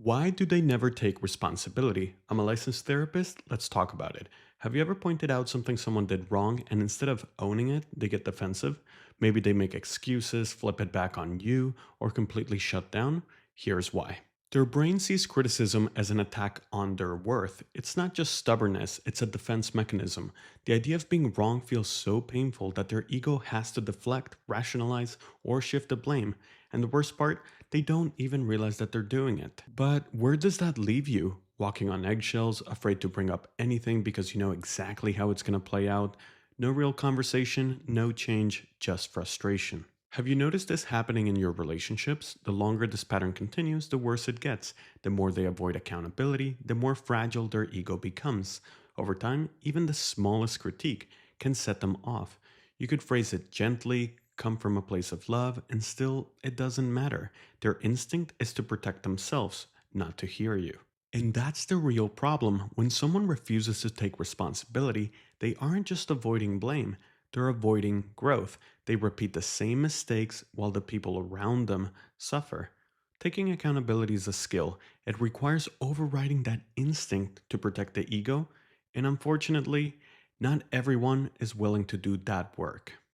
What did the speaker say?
Why do they never take responsibility? I'm a licensed therapist. Let's talk about it. Have you ever pointed out something someone did wrong and instead of owning it, they get defensive? Maybe they make excuses, flip it back on you, or completely shut down? Here's why. Their brain sees criticism as an attack on their worth. It's not just stubbornness, it's a defense mechanism. The idea of being wrong feels so painful that their ego has to deflect, rationalize, or shift the blame. And the worst part, they don't even realize that they're doing it. But where does that leave you? Walking on eggshells, afraid to bring up anything because you know exactly how it's going to play out? No real conversation, no change, just frustration. Have you noticed this happening in your relationships? The longer this pattern continues, the worse it gets. The more they avoid accountability, the more fragile their ego becomes. Over time, even the smallest critique can set them off. You could phrase it gently, come from a place of love, and still, it doesn't matter. Their instinct is to protect themselves, not to hear you. And that's the real problem. When someone refuses to take responsibility, they aren't just avoiding blame, they're avoiding growth. They repeat the same mistakes while the people around them suffer. Taking accountability is a skill. It requires overriding that instinct to protect the ego, and unfortunately, not everyone is willing to do that work.